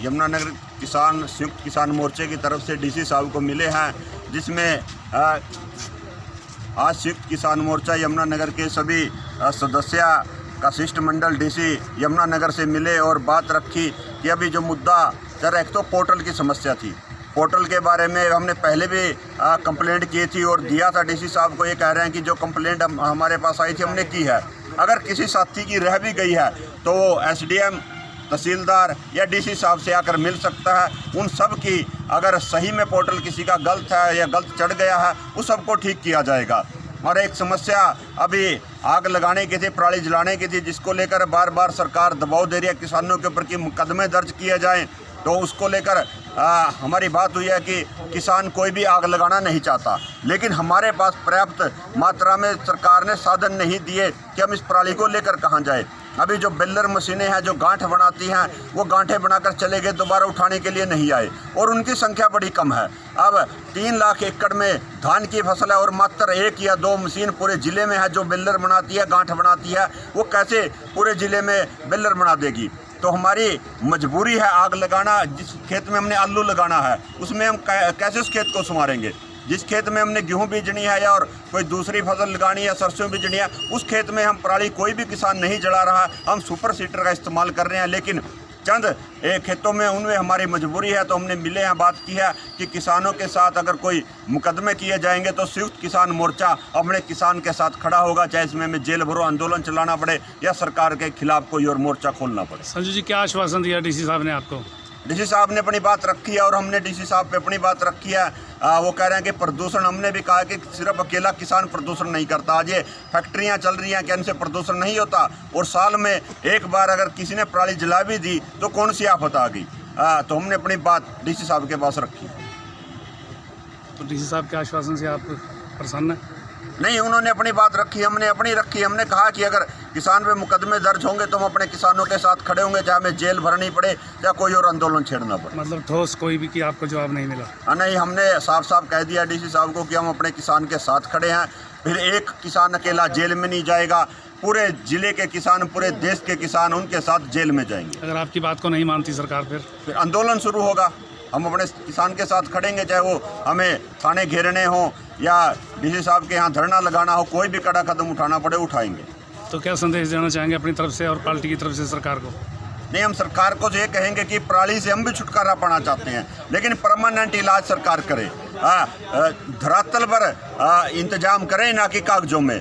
यमुनानगर किसान संयुक्त किसान मोर्चे की तरफ से डीसी साहब को मिले हैं, जिसमें आज संयुक्त किसान मोर्चा यमुनानगर के सभी सदस्य का शिष्टमंडल डीसी यमुनानगर से मिले और बात रखी कि अभी जो मुद्दा सर, एक तो पोर्टल की समस्या थी। पोर्टल के बारे में हमने पहले भी कंप्लेंट की थी और दिया था डीसी साहब को। ये कह रहे हैं कि जो कंप्लेंट हमारे पास आई थी हमने की है, अगर किसी साथी की रह भी गई है तो वो एसडीएम, तहसीलदार या डीसी साहब से आकर मिल सकता है। उन सब की अगर सही में पोर्टल किसी का गलत है या गलत चढ़ गया है, उस सबको ठीक किया जाएगा। और एक समस्या अभी आग लगाने की थी, पराली जलाने की थी, जिसको लेकर बार बार सरकार दबाव दे रही है किसानों के ऊपर कि मुकदमे दर्ज किए जाएं। तो उसको लेकर हमारी बात हुई है कि किसान कोई भी आग लगाना नहीं चाहता, लेकिन हमारे पास पर्याप्त मात्रा में सरकार ने साधन नहीं दिए कि हम इस पराली को लेकर कहाँ जाए। अभी जो बेलर मशीनें हैं जो गांठ बनाती हैं, वो गांठें बनाकर चले गए, दोबारा उठाने के लिए नहीं आए और उनकी संख्या बड़ी कम है। अब 3 लाख एकड़ में धान की फसल है और मात्र 1 या 2 मशीन पूरे ज़िले में है जो बेलर बनाती है, गांठ बनाती है। वो कैसे पूरे ज़िले में बेलर बना देगी? तो हमारी मजबूरी है आग लगाना। जिस खेत में हमने आलू लगाना है उसमें हम कैसे उस खेत को संवारेंगे? जिस खेत में हमने गेहूं बीजनी है या और कोई दूसरी फसल लगानी है, सरसों बीजनी है, उस खेत में हम पराली कोई भी किसान नहीं जला रहा। हम सुपर सीडर का इस्तेमाल कर रहे हैं, लेकिन चंद खेतों में उनमें हमारी मजबूरी है। तो हमने मिले हैं, बात की है कि किसानों के साथ अगर कोई मुकदमे किए जाएंगे तो संयुक्त किसान मोर्चा अपने किसान के साथ खड़ा होगा, चाहे इसमें हमें जेल भरो आंदोलन चलाना पड़े या सरकार के खिलाफ कोई और मोर्चा खोलना पड़े। संजू जी, क्या आश्वासन दिया डीसी साहब ने आपको? डीसी साहब ने अपनी बात रखी है और हमने डीसी साहब पे अपनी बात रखी है। वो कह रहे हैं कि प्रदूषण, हमने भी कहा कि सिर्फ अकेला किसान प्रदूषण नहीं करता। आज ये फैक्ट्रियां चल रही हैं कि इनसे प्रदूषण नहीं होता, और साल में एक बार अगर किसी ने पराली जला भी दी तो कौन सी आफत आ गई। तो हमने अपनी बात डीसी साहब के पास रखी। तो डीसी साहब के आश्वासन से आप प्रसन्न हैं? नहीं, उन्होंने अपनी बात रखी, हमने अपनी रखी। हमने कहा कि अगर किसान पे मुकदमे दर्ज होंगे तो हम अपने किसानों के साथ खड़े होंगे, चाहे हमें जेल भरनी पड़े या कोई और आंदोलन छेड़ना पड़े। मतलब ठोस कोई भी कि आपको जवाब नहीं मिला? नहीं, हमने साफ साफ कह दिया डीसी साहब को कि हम अपने किसान के साथ खड़े हैं। फिर एक किसान अकेला जेल में नहीं जाएगा, पूरे ज़िले के किसान, पूरे देश के किसान उनके साथ जेल में जाएंगे। अगर आपकी बात को नहीं मानती सरकार, फिर आंदोलन शुरू होगा। हम अपने किसान के साथ खड़ेंगे, चाहे वो हमें थाने घेरने हो या डीसी साहब के यहाँ धरना लगाना हो, कोई भी कड़ा कदम उठाना पड़े उठाएंगे। तो क्या संदेश देना चाहेंगे अपनी तरफ से और पार्टी की तरफ से सरकार को? नहीं, हम सरकार को ये कहेंगे कि पराली से हम भी छुटकारा पाना चाहते हैं, लेकिन परमानेंट इलाज सरकार करे, धरातल पर इंतजाम करे, ना कि कागजों में।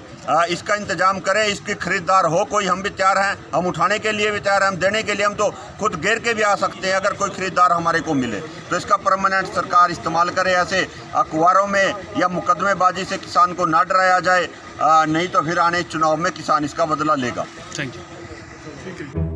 इसका इंतजाम करे, इसकी खरीदार हो कोई, हम भी तैयार हैं, हम उठाने के लिए भी तैयार हैं, हम देने के लिए हम तो खुद घेर के भी आ सकते हैं अगर कोई खरीदार हमारे को मिले। तो इसका परमानेंट सरकार इस्तेमाल करे। ऐसे अखबारों में या मुकदमेबाजी से किसान को ना डराया जाए, नहीं तो फिर आने चुनाव में किसान इसका बदला लेगा। Thank you.